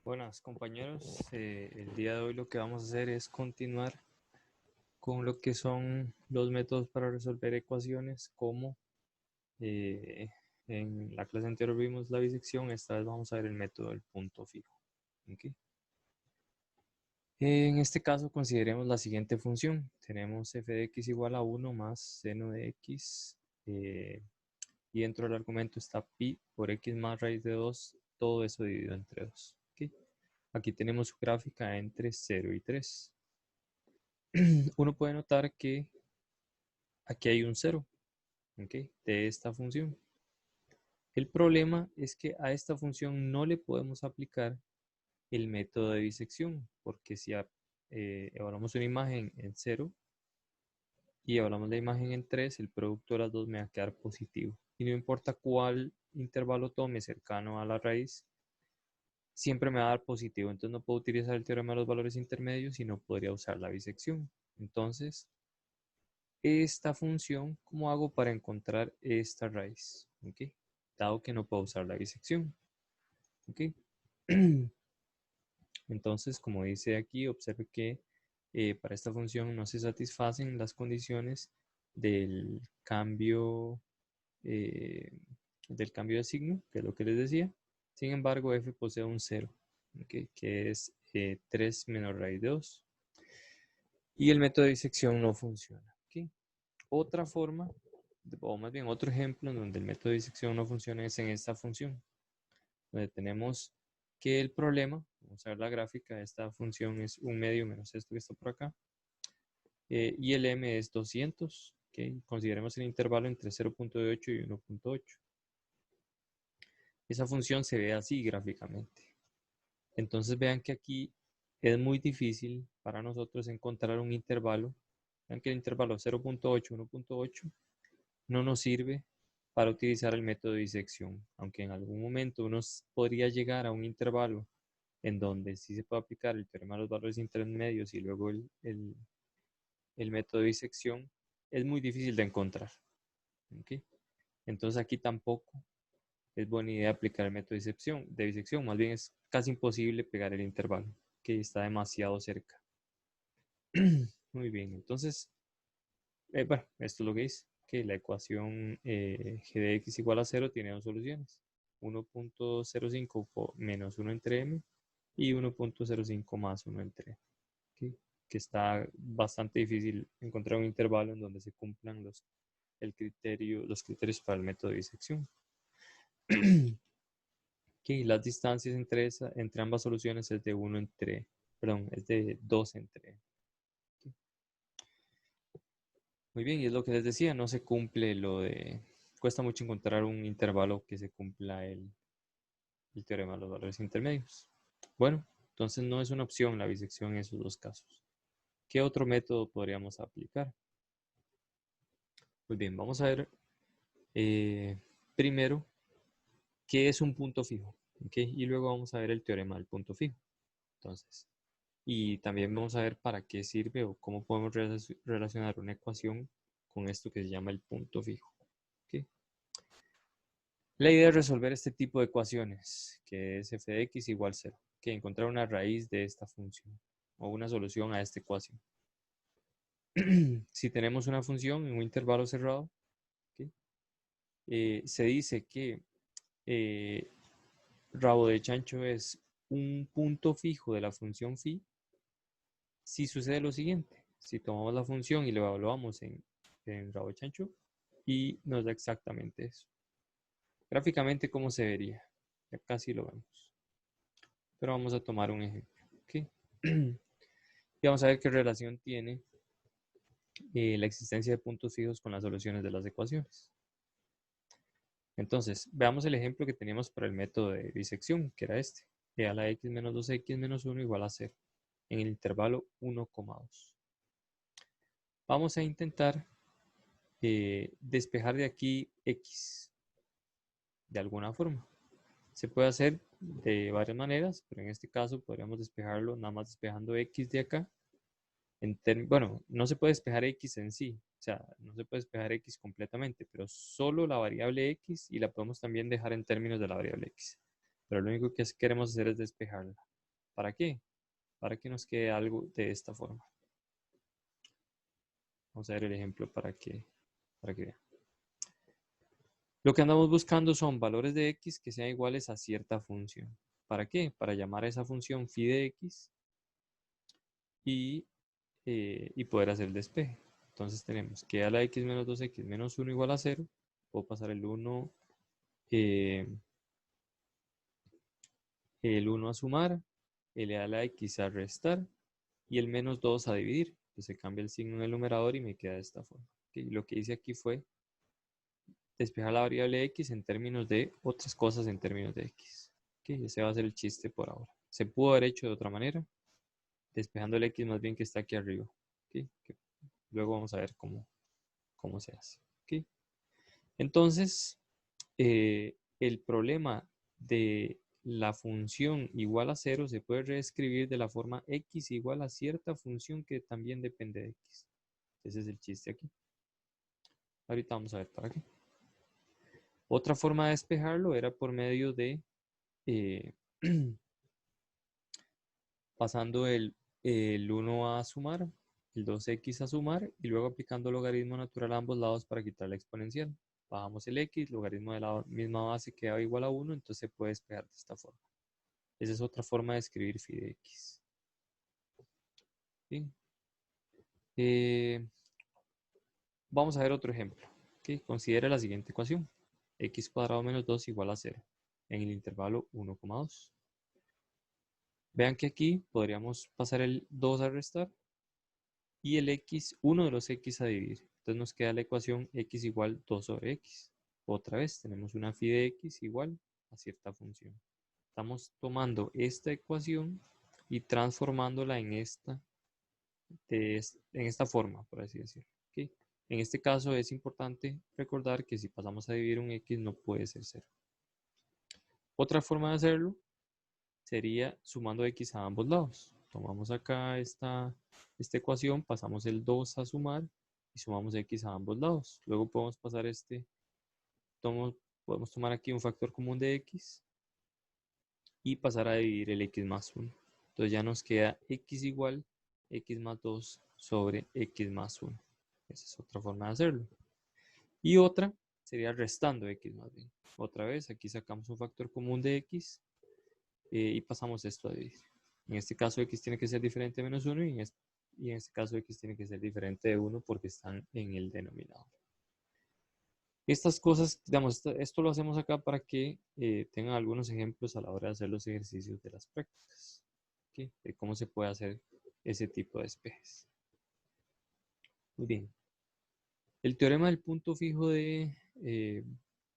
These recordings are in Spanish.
Buenas compañeros, el día de hoy lo que vamos a hacer es continuar con lo que son los métodos para resolver ecuaciones como en la clase anterior vimos la bisección, esta vez vamos a ver el método del punto fijo. ¿Okay? En este caso consideremos la siguiente función, tenemos f de x igual a 1 más seno de x y dentro del argumento está pi por x más raíz de 2, todo eso dividido entre 2. ¿Okay? Aquí tenemos su gráfica entre 0 y 3. Uno puede notar que aquí hay un 0, ¿okay? De esta función. El problema es que a esta función no le podemos aplicar el método de disección, porque si evaluamos una imagen en 0 y evaluamos la imagen en 3, el producto de las dos me va a quedar positivo. Y no importa cuál intervalo tome cercano a la raíz, siempre me va a dar positivo. Entonces no puedo utilizar el teorema de los valores intermedios y no podría usar la bisección. Entonces, esta función, ¿cómo hago para encontrar esta raíz? ¿Okay? Dado que no puedo usar la bisección. ¿Okay? Entonces, como dice aquí, observe que para esta función no se satisfacen las condiciones del cambio, eh, de signo, que es lo que les decía. Sin embargo, f posee un 0, ¿okay? Que es 3 menos raíz de 2. Y el método de disección no funciona. ¿Okay? Otra forma, o más bien otro ejemplo en donde el método de disección no funciona es en esta función, donde tenemos que el problema, vamos a ver la gráfica de esta función es 1/2 menos esto que está por acá, y el m es 200, ¿okay? Consideremos el intervalo entre 0.8 y 1.8. Esa función se ve así gráficamente. Entonces vean que aquí es muy difícil para nosotros encontrar un intervalo. Vean que el intervalo 0.8, 1.8 no nos sirve para utilizar el método de disección, aunque en algún momento uno podría llegar a un intervalo en donde sí se puede aplicar el teorema de los valores intermedios y luego el método de disección, es muy difícil de encontrar. ¿Okay? Entonces aquí tampoco es buena idea aplicar el método de disección, más bien es casi imposible pegar el intervalo, que está demasiado cerca. Muy bien, entonces, bueno, esto es lo que dice, que la ecuación g de x igual a 0 tiene dos soluciones, 1.05 menos 1 entre m y 1.05 más 1 entre m, ¿okay? Que está bastante difícil encontrar un intervalo en donde se cumplan los criterios para el método de disección. Okay, las distancias entre ambas soluciones es de 1 entre, perdón, es de 2 entre. Okay. Muy bien, y es lo que les decía, no se cumple cuesta mucho encontrar un intervalo que se cumpla el teorema de los valores intermedios. Bueno, entonces no es una opción la bisección en esos dos casos. ¿Qué otro método podríamos aplicar? Muy bien, vamos a ver primero qué es un punto fijo. ¿Okay? Y luego vamos a ver el teorema del punto fijo. Entonces, y también vamos a ver para qué sirve o cómo podemos relacionar una ecuación con esto que se llama el punto fijo. ¿Okay? La idea es resolver este tipo de ecuaciones, que es f de x igual 0, que encontrar una raíz de esta función o una solución a esta ecuación. Si tenemos una función en un intervalo cerrado, ¿okay? Se dice que rabo de chancho es un punto fijo de la función phi si sucede lo siguiente. Si tomamos la función y lo evaluamos en rabo de chancho y nos da exactamente eso. Gráficamente, ¿cómo se vería? Ya casi lo vemos. Pero vamos a tomar un ejemplo. ¿Okay? Y vamos a ver qué relación tiene la existencia de puntos fijos con las soluciones de las ecuaciones. Entonces, veamos el ejemplo que teníamos para el método de disección, que era este. E a la x menos 2x menos 1 igual a 0, en el intervalo 1,2. Vamos a intentar despejar de aquí x, de alguna forma. Se puede hacer de varias maneras, pero en este caso podríamos despejarlo nada más despejando x de acá. Bueno, no se puede despejar x en sí, o sea, no se puede despejar x completamente, pero solo la variable x y la podemos también dejar en términos de la variable x. Pero lo único que queremos hacer es despejarla. ¿Para qué? Para que nos quede algo de esta forma. Vamos a ver el ejemplo para que vean. Lo que andamos buscando son valores de x que sean iguales a cierta función. ¿Para qué? Para llamar a esa función phi de x y poder hacer el despeje. Entonces tenemos que a la x menos 2x menos 1 igual a 0. Puedo pasar el 1 a sumar, el a la x a restar y el menos 2 a dividir. Entonces se cambia el signo en el numerador y me queda de esta forma. ¿Okay? Lo que hice aquí fue despejar la variable x en términos de otras cosas en términos de x. ¿Okay? Ese va a ser el chiste por ahora. Se pudo haber hecho de otra manera, despejando el x más bien que está aquí arriba. ¿Okay? Luego vamos a ver cómo se hace. ¿Okay? Entonces, el problema de la función igual a 0 se puede reescribir de la forma x igual a cierta función que también depende de x. Ese es el chiste aquí. Ahorita vamos a ver para qué. Otra forma de despejarlo era por medio de pasando el 1 a sumar, el 2x a sumar y luego aplicando logaritmo natural a ambos lados para quitar la exponencial. Bajamos el x, logaritmo de la misma base queda igual a 1, entonces se puede despejar de esta forma. Esa es otra forma de escribir phi de x. Bien. Vamos a ver otro ejemplo. ¿Okay? Considere la siguiente ecuación. X cuadrado menos 2 igual a 0 en el intervalo 1,2. Vean que aquí podríamos pasar el 2 a restar y el x, uno de los x a dividir. Entonces nos queda la ecuación x igual 2 sobre x. Otra vez tenemos una phi de x igual a cierta función. Estamos tomando esta ecuación y transformándola en esta forma, por así decirlo. ¿Okay? En este caso es importante recordar que si pasamos a dividir un x no puede ser 0. Otra forma de hacerlo sería sumando x a ambos lados. Tomamos acá esta ecuación, pasamos el 2 a sumar y sumamos x a ambos lados. Luego podemos pasar podemos tomar aquí un factor común de x y pasar a dividir el x más 1. Entonces ya nos queda x igual x más 2 sobre x más 1. Esa es otra forma de hacerlo. Y otra sería restando x más bien. Otra vez, aquí sacamos un factor común de x y pasamos esto a dividir. En este caso x tiene que ser diferente de menos 1 y en este caso x tiene que ser diferente de 1 porque están en el denominador. Estas cosas, digamos, esto lo hacemos acá para que tengan algunos ejemplos a la hora de hacer los ejercicios de las prácticas. ¿Okay? De cómo se puede hacer ese tipo de despejes. Muy bien. El teorema del punto fijo de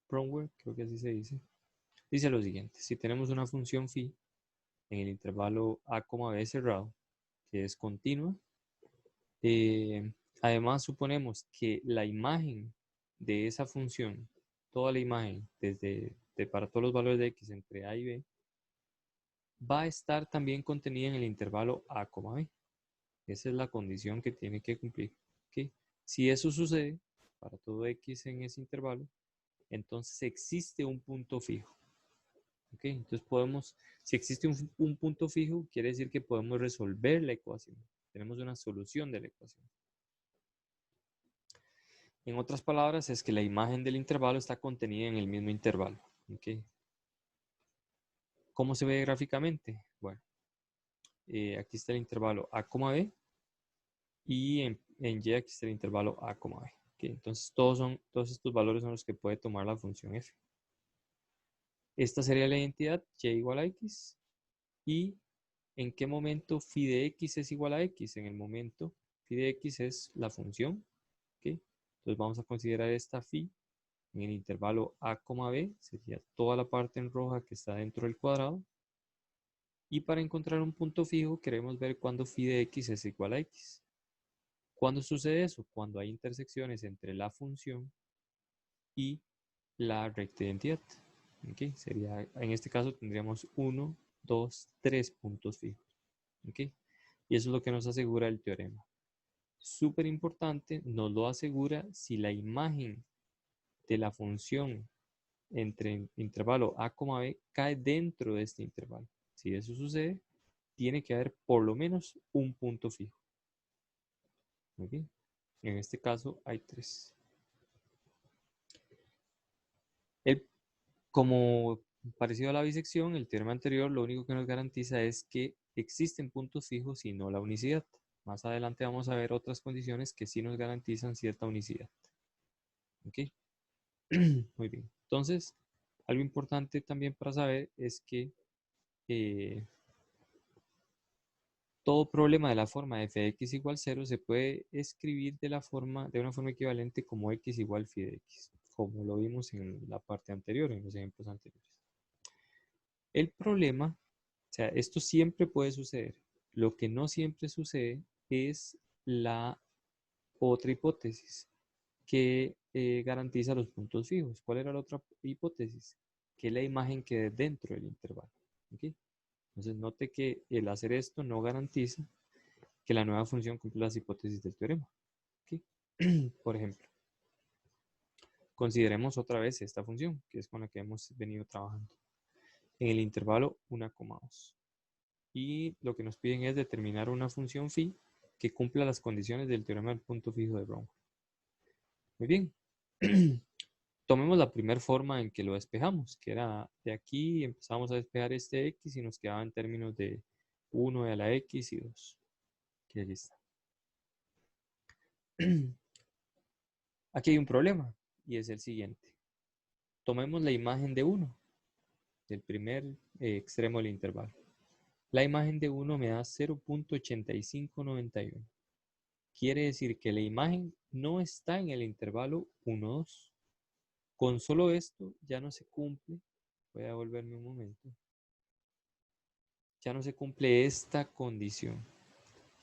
Bromwell, creo que así se dice, dice lo siguiente. Si tenemos una función phi en el intervalo a, b cerrado, que es continua, además suponemos que la imagen de esa función, toda la imagen para todos los valores de x entre a y b, va a estar también contenida en el intervalo a, b. Esa es la condición que tiene que cumplir. ¿Okay? Si eso sucede para todo x en ese intervalo, entonces existe un punto fijo. ¿Okay? Entonces si existe un punto fijo, quiere decir que podemos resolver la ecuación. Tenemos una solución de la ecuación. En otras palabras, es que la imagen del intervalo está contenida en el mismo intervalo. ¿Okay? ¿Cómo se ve gráficamente? Bueno, aquí está el intervalo a, b y en y aquí está el intervalo a, b. ¿Okay? Entonces todos estos valores son los que puede tomar la función f. Esta sería la identidad y igual a x. ¿Y en qué momento phi de x es igual a x? En el momento phi de x es la función. ¿Okay? Entonces vamos a considerar esta phi en el intervalo a, b. Sería toda la parte en roja que está dentro del cuadrado. Y para encontrar un punto fijo queremos ver cuándo phi de x es igual a x. ¿Cuándo sucede eso? Cuando hay intersecciones entre la función y la recta de identidad. ¿Okay? En este caso tendríamos 1, 2, 3 puntos fijos. ¿Okay? Y eso es lo que nos asegura el teorema. Súper importante, nos lo asegura si la imagen de la función entre intervalo a, b cae dentro de este intervalo. Si eso sucede, tiene que haber por lo menos un punto fijo. Muy bien. En este caso hay 3. Como parecido a la bisección, el teorema anterior lo único que nos garantiza es que existen puntos fijos y no la unicidad. Más adelante vamos a ver otras condiciones que sí nos garantizan cierta unicidad. ¿Ok? Muy bien. Entonces, algo importante también para saber es que todo problema de la forma de f de x igual 0 se puede escribir de una forma equivalente como x igual phi de x, como lo vimos en la parte anterior, en los ejemplos anteriores. El problema, o sea, esto siempre puede suceder. Lo que no siempre sucede es la otra hipótesis que garantiza los puntos fijos. ¿Cuál era la otra hipótesis? Que la imagen quede dentro del intervalo. ¿Okay? Entonces note que el hacer esto no garantiza que la nueva función cumpla las hipótesis del teorema. ¿Okay? Por ejemplo, consideremos otra vez esta función, que es con la que hemos venido trabajando. En el intervalo 1,2. Y lo que nos piden es determinar una función phi que cumpla las condiciones del teorema del punto fijo de Brodmann. Muy bien. Tomemos la primera forma en que lo despejamos, que era de aquí, empezamos a despejar este x y nos quedaba en términos de 1 a la x y 2. Que aquí está. Aquí hay un problema y es el siguiente. Tomemos la imagen de 1, del primer extremo del intervalo. La imagen de 1 me da 0.8591. Quiere decir que la imagen no está en el intervalo 1, 2. Con solo esto ya no se cumple. Voy a devolverme un momento. Ya no se cumple esta condición,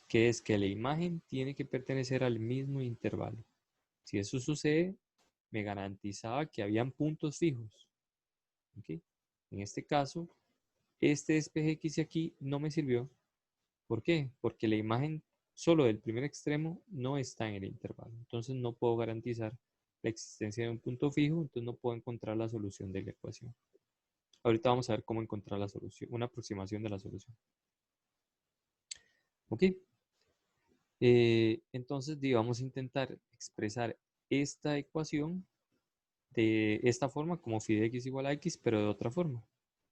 que es que la imagen tiene que pertenecer al mismo intervalo. Si eso sucede, me garantizaba que habían puntos fijos. ¿Okay? En este caso, este despeje que hice aquí no me sirvió. ¿Por qué? Porque la imagen solo del primer extremo no está en el intervalo. Entonces no puedo garantizar la existencia de un punto fijo, entonces no puedo encontrar la solución de la ecuación. Ahorita vamos a ver cómo encontrar la solución, una aproximación de la solución. ¿Ok? Entonces vamos a intentar expresar esta ecuación de esta forma como phi de x igual a x, pero de otra forma.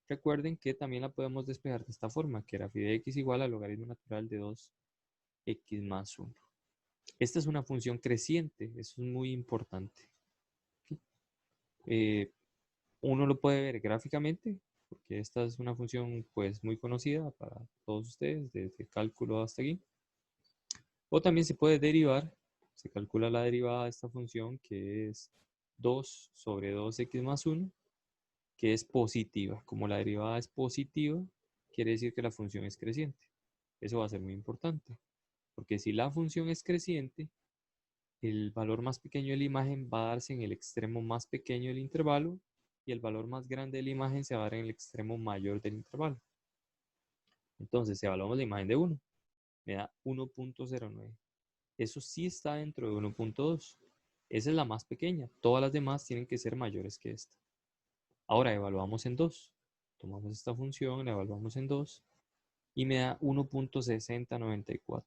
Recuerden que también la podemos despejar de esta forma, que era phi de x igual al logaritmo natural de 2x más 1. Esta es una función creciente, eso es muy importante. Uno lo puede ver gráficamente, porque esta es una función pues muy conocida para todos ustedes, desde cálculo hasta aquí. O también se puede derivar, se calcula la derivada de esta función que es 2 sobre 2x más 1, que es positiva. Como la derivada es positiva, quiere decir que la función es creciente. Eso va a ser muy importante, porque si la función es creciente, el valor más pequeño de la imagen va a darse en el extremo más pequeño del intervalo y el valor más grande de la imagen se va a dar en el extremo mayor del intervalo. Entonces, si evaluamos la imagen de 1, me da 1.09. Eso sí está dentro de 1.2. Esa es la más pequeña. Todas las demás tienen que ser mayores que esta. Ahora evaluamos en 2. Tomamos esta función, la evaluamos en 2 y me da 1.6094.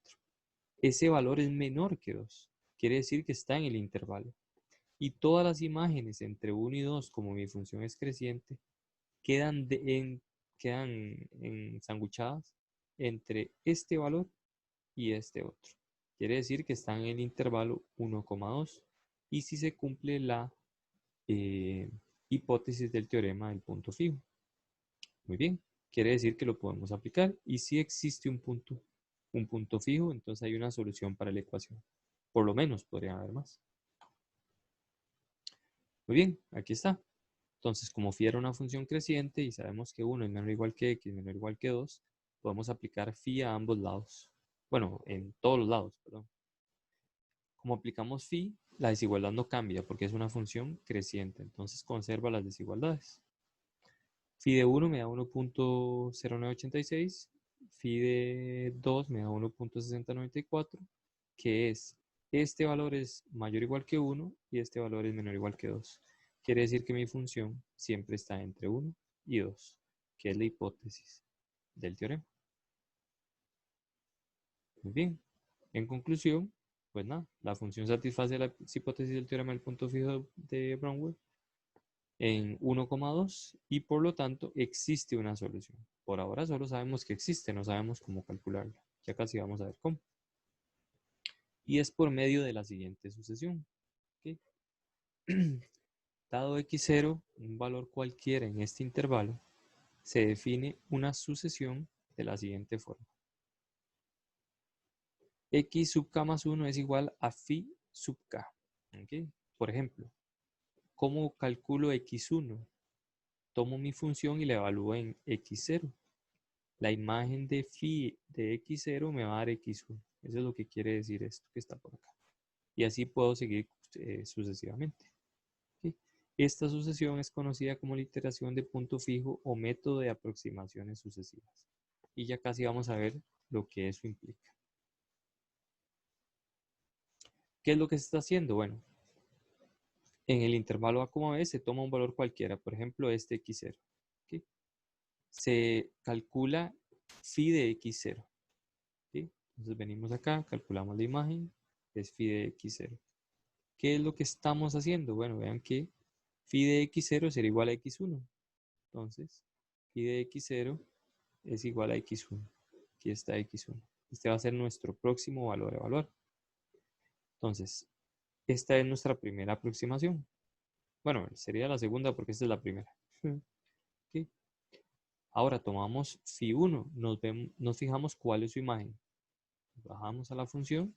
Ese valor es menor que 2. Quiere decir que está en el intervalo. Y todas las imágenes entre 1 y 2, como mi función es creciente, quedan ensanguchadas entre este valor y este otro. Quiere decir que están en el intervalo 1,2 y si se cumple la hipótesis del teorema del punto fijo. Muy bien, quiere decir que lo podemos aplicar y si existe un punto fijo, entonces hay una solución para la ecuación. Por lo menos podrían haber más. Muy bien, aquí está. Entonces, como phi era una función creciente y sabemos que 1 es menor o igual que x, menor o igual que 2, podemos aplicar phi a ambos lados. Bueno, en todos los lados, perdón. Como aplicamos phi, la desigualdad no cambia porque es una función creciente. Entonces conserva las desigualdades. Phi de 1 me da 1.0986. Phi de 2 me da 1.6094, que es, este valor es mayor o igual que 1 y este valor es menor o igual que 2. Quiere decir que mi función siempre está entre 1 y 2, que es la hipótesis del teorema. Muy bien. En conclusión, pues nada, la función satisface la hipótesis del teorema del punto fijo de Bronwell en 1,2 y por lo tanto existe una solución. Por ahora solo sabemos que existe, no sabemos cómo calcularla. Ya casi vamos a ver cómo. Y es por medio de la siguiente sucesión. ¿Okay? Dado x0, un valor cualquiera en este intervalo, se define una sucesión de la siguiente forma. X sub k más 1 es igual a phi sub k. ¿Okay? Por ejemplo, ¿cómo calculo x1? Tomo mi función y la evalúo en x0. La imagen de phi de x0 me va a dar x1. Eso es lo que quiere decir esto que está por acá. Y así puedo seguir sucesivamente. ¿Sí? Esta sucesión es conocida como la iteración de punto fijo o método de aproximaciones sucesivas. Y ya casi vamos a ver lo que eso implica. ¿Qué es lo que se está haciendo? Bueno, en el intervalo A, B se toma un valor cualquiera, por ejemplo este x0. ¿Sí? Se calcula phi de x0. ¿Sí? Entonces venimos acá, calculamos la imagen, es phi de x0. ¿Qué es lo que estamos haciendo? Bueno, vean que phi de x0 será igual a x1. Entonces, phi de x0 es igual a x1. Aquí está x1. Este va a ser nuestro próximo valor a evaluar. Entonces, esta es nuestra primera aproximación. Bueno, sería la segunda porque esta es la primera. ¿Okay? Ahora tomamos phi1. Nos fijamos cuál es su imagen. Bajamos a la función.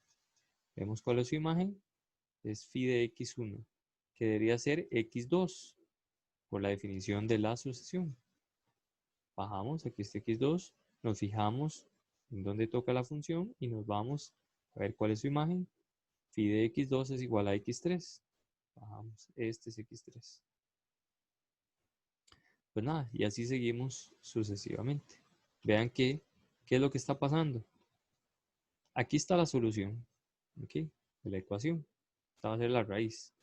Vemos cuál es su imagen. Es phi de x1, que debería ser x2 por la definición de la sucesión. Bajamos, aquí está x2, nos fijamos en dónde toca la función y nos vamos a ver cuál es su imagen. Phi de x2 es igual a x3. Bajamos, este es x3. Pues nada, y así seguimos sucesivamente. Vean qué es lo que está pasando. Aquí está la solución, ¿ok? De la ecuación. Esta va a ser la raíz.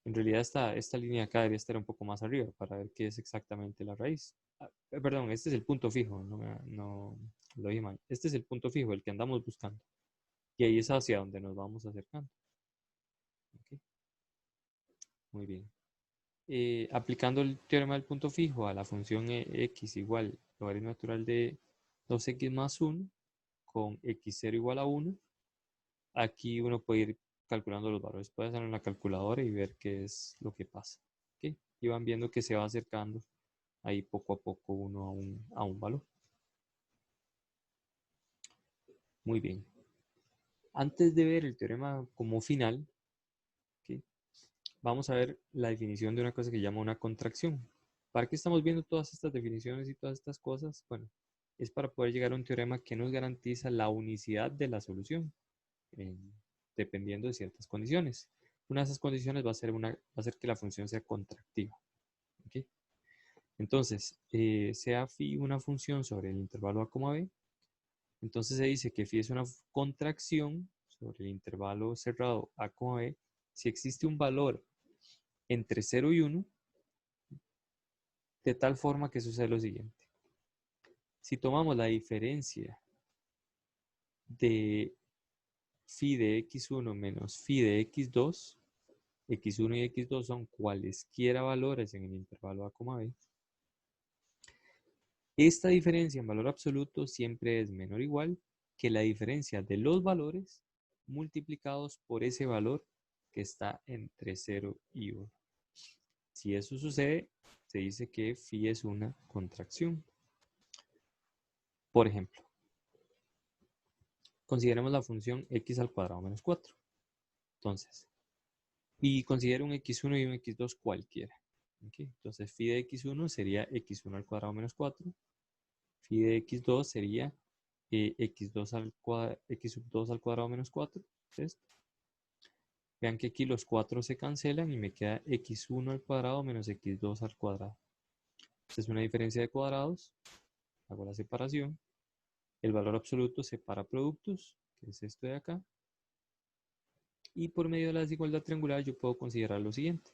En realidad esta línea acá debería estar un poco más arriba para ver qué es exactamente la raíz. Perdón, este es el punto fijo, no lo dije mal. Este es el punto fijo, el que andamos buscando. Y ahí es hacia donde nos vamos acercando. ¿Okay? Muy bien. Aplicando el teorema del punto fijo a la función x igual logaritmo natural de 2x más 1 con x0 igual a 1, aquí uno puede ir calculando los valores. Puede hacerlo en la calculadora y ver qué es lo que pasa. ¿Okay? Y van viendo que se va acercando ahí poco a poco uno a un valor. Muy bien. Antes de ver el teorema como final, ¿okay? Vamos a ver la definición de una cosa que se llama una contracción. ¿Para qué estamos viendo todas estas definiciones y todas estas cosas? Bueno, es para poder llegar a un teorema que nos garantiza la unicidad de la solución, dependiendo de ciertas condiciones. Una de esas condiciones va a ser que la función sea contractiva. ¿Okay? Entonces, sea phi una función sobre el intervalo a, b, entonces se dice que phi es una contracción sobre el intervalo cerrado a, b si existe un valor entre 0 y 1, de tal forma que sucede lo siguiente. Si tomamos la diferencia de phi de x1 menos phi de x2, x1 y x2 son cualesquiera valores en el intervalo a, b, esta diferencia en valor absoluto siempre es menor o igual que la diferencia de los valores multiplicados por ese valor que está entre 0 y 1. Si eso sucede, se dice que phi es una contracción. Por ejemplo, consideremos la función x al cuadrado menos 4. Entonces, y considero un x1 y un x2 cualquiera. ¿Okay? Entonces, phi de x1 sería x1 al cuadrado menos 4. Phi de x2 sería x2 al x sub 2 al cuadrado menos 4. ¿Esto? Vean que aquí los 4 se cancelan y me queda x1 al cuadrado menos x2 al cuadrado. Esta es una diferencia de cuadrados. Hago la separación. El valor absoluto separa productos, que es esto de acá. Y por medio de la desigualdad triangular yo puedo considerar lo siguiente.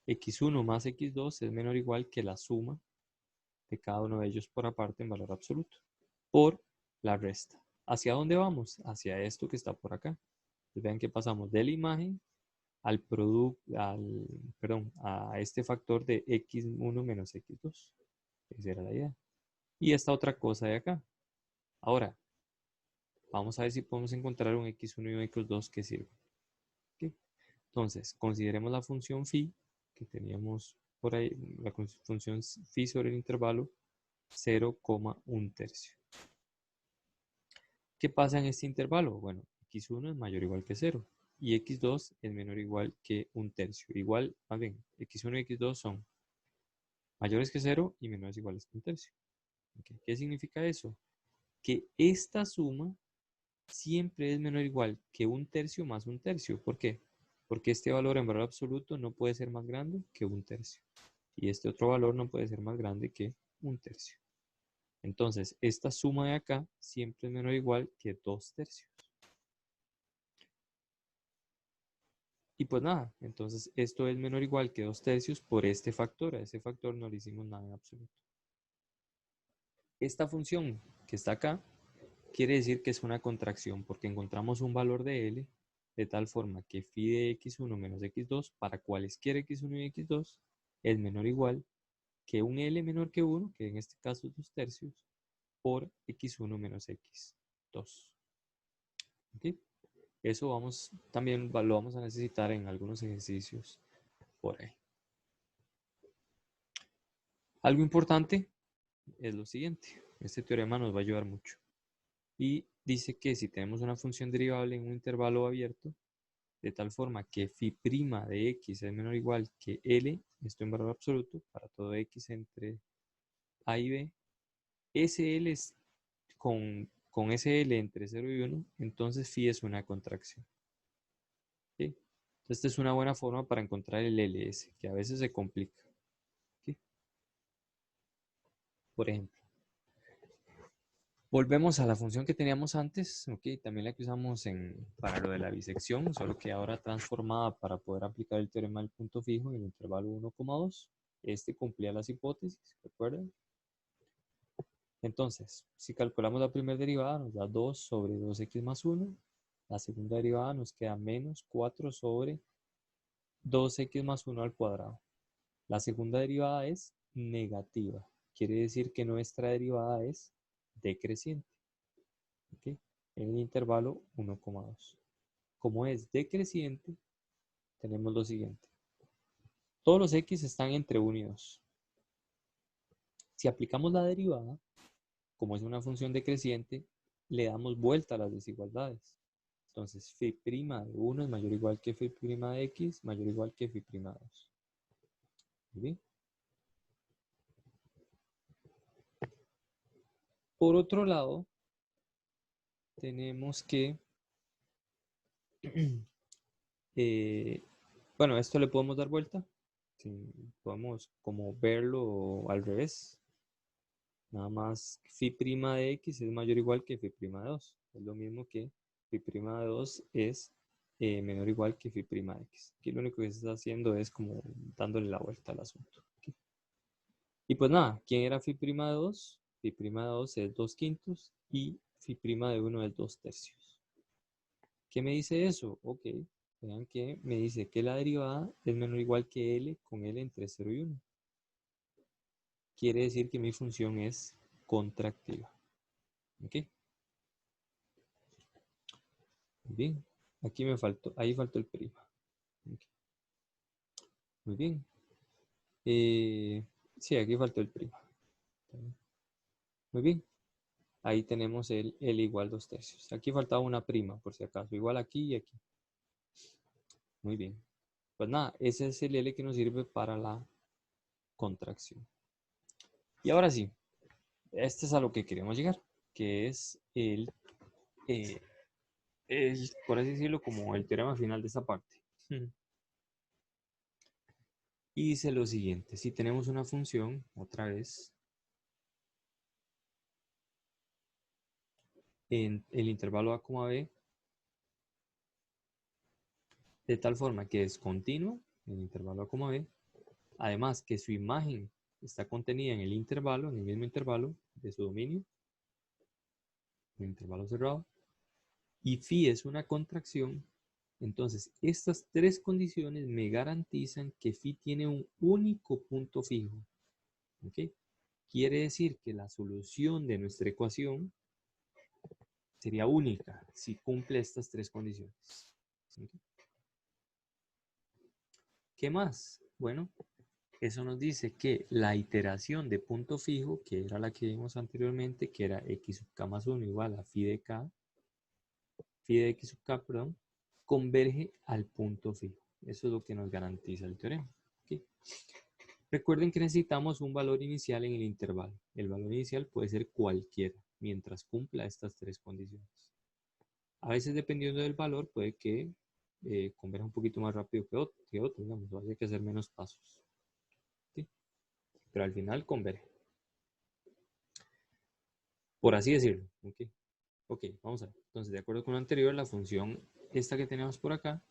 x1 más x2 es menor o igual que la suma de cada uno de ellos por aparte en valor absoluto, por la resta. ¿Hacia dónde vamos? Hacia esto que está por acá. Entonces, vean que pasamos de la imagen al producto, perdón, a este factor de x1 menos x2. Esa era la idea. Y esta otra cosa de acá. Ahora, vamos a ver si podemos encontrar un x1 y un x2 que sirvan. ¿Okay? Entonces, consideremos la función phi que teníamos por ahí, la función phi sobre el intervalo 0,1 tercio. ¿Qué pasa en este intervalo? Bueno, x1 es mayor o igual que 0 y x2 es menor o igual que 1 tercio. Igual, más bien, x1 y x2 son mayores que 0 y menores o iguales que 1 tercio. ¿Okay? ¿Qué significa eso? Que esta suma siempre es menor o igual que 1 tercio más 1 tercio. ¿Por qué? Porque este valor en valor absoluto no puede ser más grande que 1 tercio. Y este otro valor no puede ser más grande que 1 tercio. Entonces, esta suma de acá siempre es menor o igual que 2 tercios. Y pues nada, entonces esto es menor o igual que 2 tercios por este factor. A ese factor no le hicimos nada en absoluto. Esta función que está acá quiere decir que es una contracción porque encontramos un valor de L de tal forma que phi de x1 menos x2 para cualesquiera x1 y x2 es menor o igual que un L menor que 1, que en este caso es 2 tercios, por x1 menos x2. ¿Okay? Eso también lo vamos a necesitar en algunos ejercicios por ahí. Algo importante es lo siguiente. Este teorema nos va a ayudar mucho. Y dice que si tenemos una función derivable en un intervalo abierto, de tal forma que phi' de x es menor o igual que L, esto en valor absoluto, para todo x entre A y B, SL es con SL entre 0 y 1, entonces phi es una contracción. ¿Sí? Entonces, esta es una buena forma para encontrar el LS, que a veces se complica. ¿Sí? Por ejemplo, volvemos a la función que teníamos antes, ¿okay? También la que usamos para lo de la bisección, solo que ahora transformada para poder aplicar el teorema del punto fijo en el intervalo 1,2. Este cumplía las hipótesis, ¿recuerdan? Entonces, si calculamos la primera derivada, nos da 2 sobre 2x más 1. La segunda derivada nos queda menos 4 sobre 2x más 1 al cuadrado. La segunda derivada es negativa. Quiere decir que nuestra derivada es decreciente. ¿Okay? En el intervalo 1,2. Como es decreciente, tenemos lo siguiente. Todos los x están entre 1 y 2. Si aplicamos la derivada, como es una función decreciente, le damos vuelta a las desigualdades. Entonces, phi' de 1 es mayor o igual que phi' de x, mayor o igual que phi' de 2. ¿Bien? Por otro lado, tenemos que, bueno, esto le podemos dar vuelta. Sí, podemos como verlo al revés. Nada más phi' de x es mayor o igual que phi' de 2. Es lo mismo que phi' de 2 es menor o igual que phi' de x. Aquí lo único que se está haciendo es como dándole la vuelta al asunto. Aquí. Y pues nada, ¿quién era phi' de 2? Phi' de 2 es 2 quintos y phi' de 1 es 2 tercios. ¿Qué me dice eso? Ok, vean que me dice que la derivada es menor o igual que L con L entre 0 y 1. Quiere decir que mi función es contractiva. ¿Ok? Muy bien. Aquí me faltó, ahí faltó el prima. Okay. Muy bien. Sí, aquí faltó el prima. Muy bien. Ahí tenemos el igual 2 tercios. Aquí faltaba una prima, por si acaso. Igual aquí y aquí. Muy bien. Pues nada, ese es el L que nos sirve para la contracción. Y ahora sí, este es a lo que queremos llegar, que es por así decirlo, como el teorema final de esta parte. Y dice lo siguiente, si tenemos una función, otra vez, en el intervalo a, b, de tal forma que es continuo, en el intervalo a, b, además que su imagen está contenida en el intervalo, en el mismo intervalo de su dominio, un intervalo cerrado, y phi es una contracción, entonces estas tres condiciones me garantizan que phi tiene un único punto fijo. ¿Okay? Quiere decir que la solución de nuestra ecuación sería única si cumple estas tres condiciones. ¿Okay? ¿Qué más? Bueno, eso nos dice que la iteración de punto fijo, que era la que vimos anteriormente, que era x sub k más 1 igual a phi de x sub k, perdón, converge al punto fijo. Eso es lo que nos garantiza el teorema. ¿Okay? Recuerden que necesitamos un valor inicial en el intervalo. El valor inicial puede ser cualquiera, mientras cumpla estas tres condiciones. A veces, dependiendo del valor, puede que converja un poquito más rápido que otro, digamos, haya que hacer menos pasos. ¿Sí? Pero al final converge. Por así decirlo. Ok, vamos a ver. Entonces, de acuerdo con lo anterior, la función esta que tenemos por acá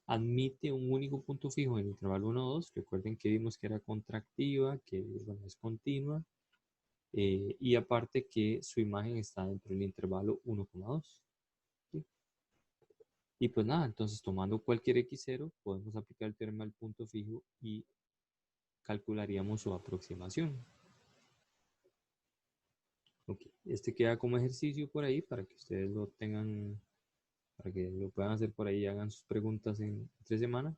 admite un único punto fijo en el intervalo 1, 2. Recuerden que vimos que era contractiva, que bueno, es continua. Y aparte que su imagen está dentro del intervalo 1,2. ¿Sí? Y pues nada, entonces tomando cualquier x0, podemos aplicar el teorema del punto fijo y calcularíamos su aproximación. Ok, este queda como ejercicio por ahí para que ustedes lo tengan, para que lo puedan hacer por ahí y hagan sus preguntas en 3 semanas.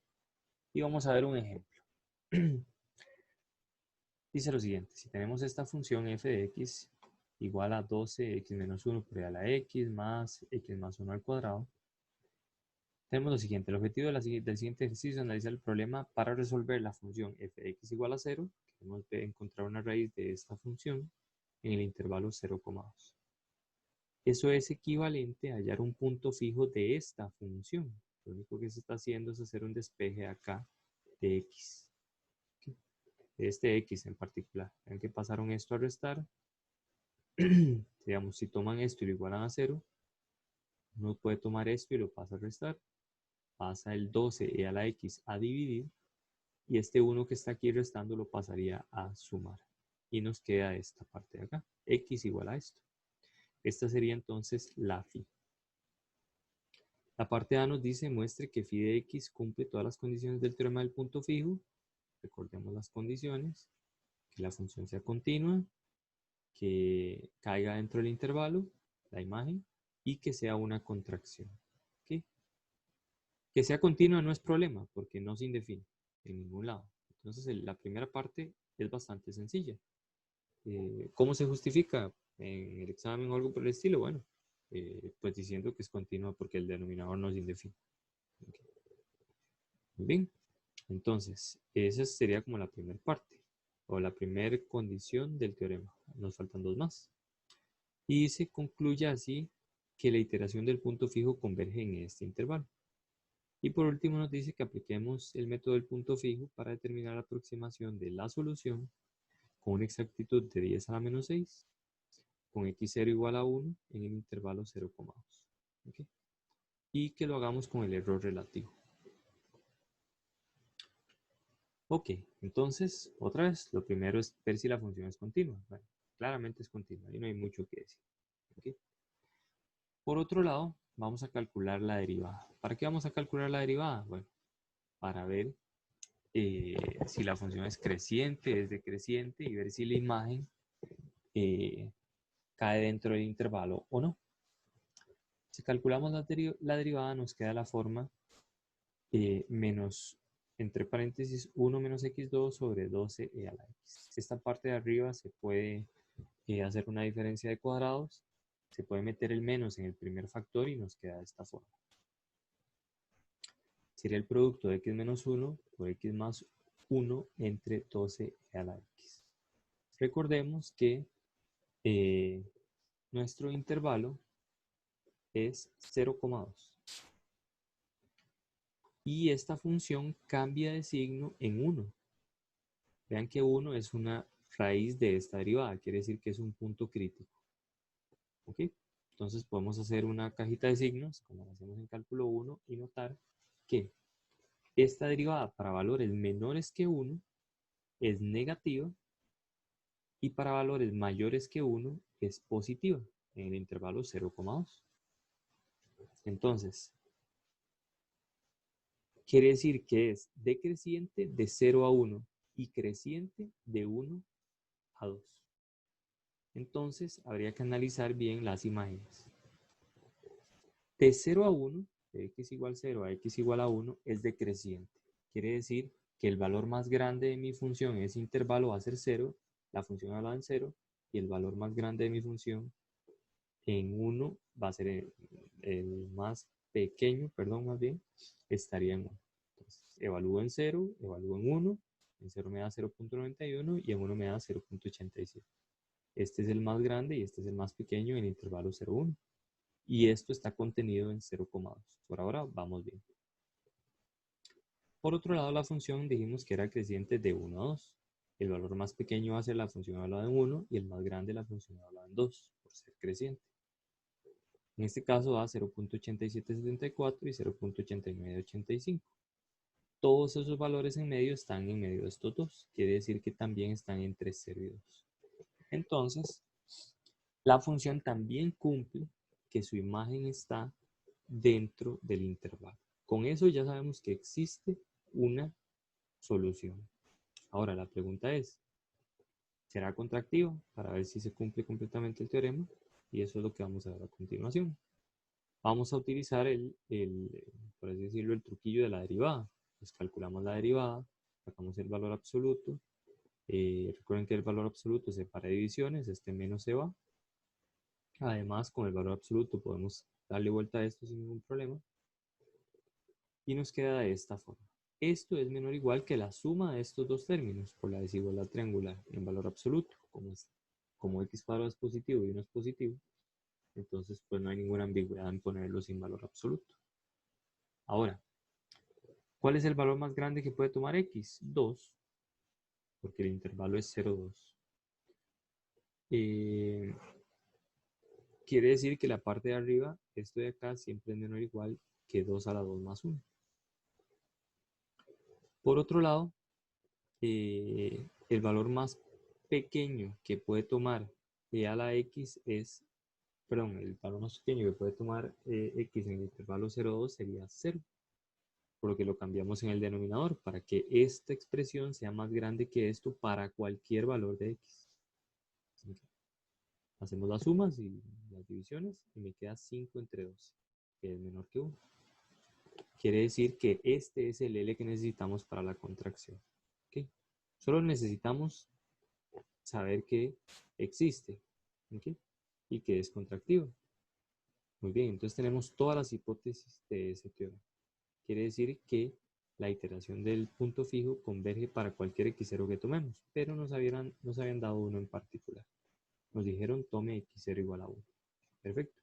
Y vamos a ver un ejemplo. Dice lo siguiente, si tenemos esta función f de x igual a 12x menos 1 por e a la x más x más 1 al cuadrado, tenemos lo siguiente. El objetivo del siguiente ejercicio es analizar el problema para resolver la función f de x igual a 0. Queremos encontrar una raíz de esta función en el intervalo 0,2. Eso es equivalente a hallar un punto fijo de esta función. Lo único que se está haciendo es hacer un despeje acá de x. De este x en particular. Ven que pasaron esto a restar. Digamos, si toman esto y lo igualan a 0, uno puede tomar esto y lo pasa a restar. Pasa el 12e a la x a dividir. Y este 1 que está aquí restando lo pasaría a sumar. Y nos queda esta parte de acá. X igual a esto. Esta sería entonces la phi. La parte A nos dice, muestre que phi de x cumple todas las condiciones del teorema del punto fijo. Recordemos las condiciones. Que la función sea continua, que caiga dentro del intervalo, la imagen, y que sea una contracción. ¿Okay? Que sea continua no es problema, porque no se indefine en ningún lado. Entonces la primera parte es bastante sencilla. ¿Cómo se justifica en el examen o algo por el estilo? Bueno, pues diciendo que es continua porque el denominador no se indefine. Okay. Muy bien, entonces esa sería como la primera parte o la primera condición del teorema. Nos faltan dos más. Y se concluye así que la iteración del punto fijo converge en este intervalo. Y por último nos dice que apliquemos el método del punto fijo para determinar la aproximación de la solución con una exactitud de 10 a la menos 6, con x0 igual a 1 en el intervalo 0,2. ¿Okay? Y que lo hagamos con el error relativo. Ok, entonces, otra vez, lo primero es ver si la función es continua. Bueno, claramente es continua y no hay mucho que decir. ¿Okay? Por otro lado, vamos a calcular la derivada. ¿Para qué vamos a calcular la derivada? Bueno, para ver si la función es creciente, es decreciente y ver si la imagen cae dentro del intervalo o no. Si calculamos la derivada nos queda la forma menos, entre paréntesis, 1 menos x2 sobre 12e a la x. Esta parte de arriba se puede hacer una diferencia de cuadrados, se puede meter el menos en el primer factor y nos queda de esta forma. Sería el producto de x menos 1 por x más 1 entre 12e a la x. Recordemos que nuestro intervalo es 0,2. Y esta función cambia de signo en 1. Vean que 1 es una raíz de esta derivada, quiere decir que es un punto crítico. ¿Ok? Entonces podemos hacer una cajita de signos, como lo hacemos en cálculo 1, y notar que esta derivada para valores menores que 1 es negativa y para valores mayores que 1 es positiva. en el intervalo 0,2. Entonces, quiere decir que es decreciente de 0 a 1 y creciente de 1 a 2. Entonces, habría que analizar bien las imágenes. De 0 a 1, de x igual 0 a x igual a 1, es decreciente. Quiere decir que el valor más grande de mi función en ese intervalo va a ser 0, la función hablada en 0, y el valor más grande de mi función en 1 va a ser el más pequeño, perdón, más bien, estaría en 1. Entonces, evalúo en 0, evalúo en 1, en 0 me da 0.91 y en 1 me da 0.87. Este es el más grande y este es el más pequeño en el intervalo 0,1. Y esto está contenido en 0,2. Por ahora vamos bien. Por otro lado, la función dijimos que era creciente de 1 a 2. El valor más pequeño va a ser la función evaluada en 1 y el más grande la función evaluada en 2, por ser creciente. En este caso da 0.8774 y 0.8985. Todos esos valores en medio están en medio de estos dos. Quiere decir que también están entre 0 y 2. Entonces, la función también cumple que su imagen está dentro del intervalo. Con eso ya sabemos que existe una solución. Ahora la pregunta es, ¿será contractiva? Para ver si se cumple completamente el teorema. Y eso es lo que vamos a ver a continuación. Vamos a utilizar por así decirlo, el truquillo de la derivada. Pues calculamos la derivada, sacamos el valor absoluto. Recuerden que el valor absoluto se separa divisiones, este menos se va. Además, con el valor absoluto podemos darle vuelta a esto sin ningún problema. Y nos queda de esta forma. Esto es menor o igual que la suma de estos dos términos por la desigualdad triangular en valor absoluto. Como x cuadrado es positivo y 1 es positivo, entonces pues no hay ninguna ambigüedad en ponerlo sin valor absoluto. Ahora, ¿cuál es el valor más grande que puede tomar x? 2, porque el intervalo es 0, 2. Quiere decir que la parte de arriba, esto de acá, siempre es menor o igual que 2 a la 2 más 1. Por otro lado, el valor más pequeño que puede tomar e a la x es, perdón, el valor más pequeño que puede tomar x en el intervalo 0, 2 sería 0. Por lo que lo cambiamos en el denominador para que esta expresión sea más grande que esto para cualquier valor de x. Hacemos las sumas y las divisiones y me queda 5 entre 2, que es menor que 1. Quiere decir que este es el L que necesitamos para la contracción. ¿Okay? Solo necesitamos saber que existe, ¿okay? Y que es contractivo. Muy bien, entonces tenemos todas las hipótesis de ese teorema. Quiere decir que la iteración del punto fijo converge para cualquier x0 que tomemos, pero nos habían dado uno en particular. Nos dijeron tome x0 igual a 1. Perfecto.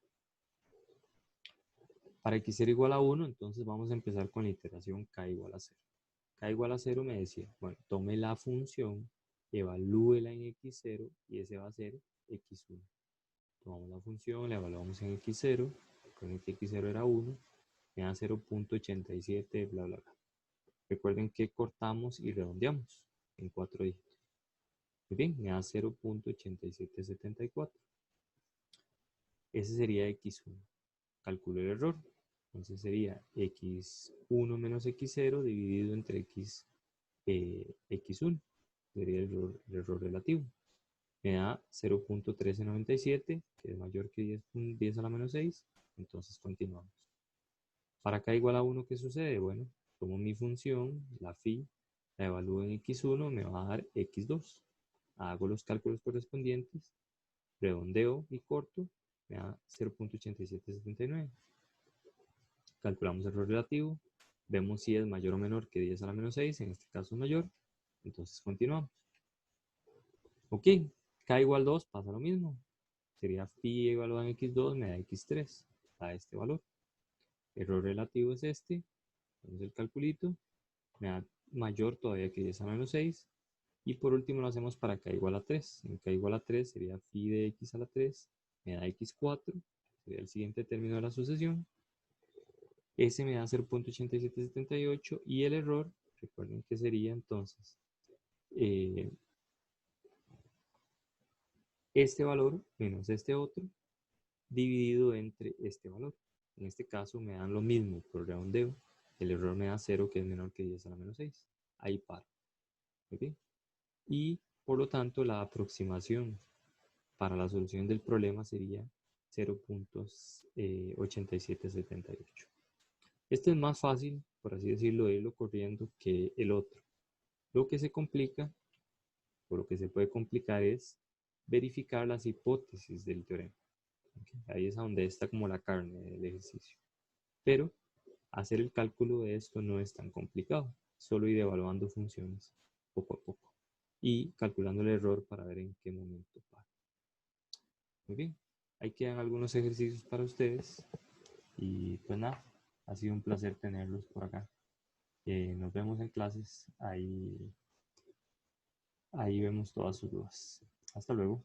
Para x0 igual a 1, entonces vamos a empezar con la iteración k igual a 0. K igual a 0 me decía, bueno, tome la función, evalúela en x0 y ese va a ser x1. Tomamos la función, la evaluamos en x0, con que x0 era 1, me da 0.87, bla, bla, bla. Recuerden que cortamos y redondeamos en 4 dígitos. Muy bien, me da 0.8774. Ese sería x1. Calculo el error. Entonces sería x1 menos x0 dividido entre x1. Sería el error relativo. Me da 0.1397, que es mayor que 10 a la menos 6. Entonces continuamos. Para k igual a 1, ¿qué sucede? Bueno, tomo mi función, la phi, la evalúo en x1, me va a dar x2. Hago los cálculos correspondientes, redondeo y corto, me da 0.8779. Calculamos el error relativo, vemos si es mayor o menor que 10 a la menos 6, en este caso es mayor, entonces continuamos. Ok, k igual 2 pasa lo mismo, sería phi evaluado en x2 me da x3, a este valor. Error relativo es este, hacemos el calculito, me da mayor todavía que 10 a la menos 6, y por último lo hacemos para k igual a 3, en k igual a 3 sería phi de x a la 3, me da x4, sería el siguiente término de la sucesión. Ese me da 0.8778 y el error, recuerden que sería entonces este valor menos este otro, dividido entre este valor. En este caso me dan lo mismo por redondeo. El error me da 0, que es menor que 10 a la menos 6. Ahí paro. ¿Okay? Y por lo tanto la aproximación para la solución del problema sería 0.8778. Este es más fácil, por así decirlo, de irlo corriendo que el otro. Lo que se complica, o lo que se puede complicar, es verificar las hipótesis del teorema. ¿Okay? Ahí es donde está como la carne del ejercicio. Pero hacer el cálculo de esto no es tan complicado, solo ir evaluando funciones poco a poco y calculando el error para ver en qué momento para. Muy bien, ahí quedan algunos ejercicios para ustedes y pues nada, ha sido un placer tenerlos por acá. Nos vemos en clases, ahí vemos todas sus dudas. Hasta luego.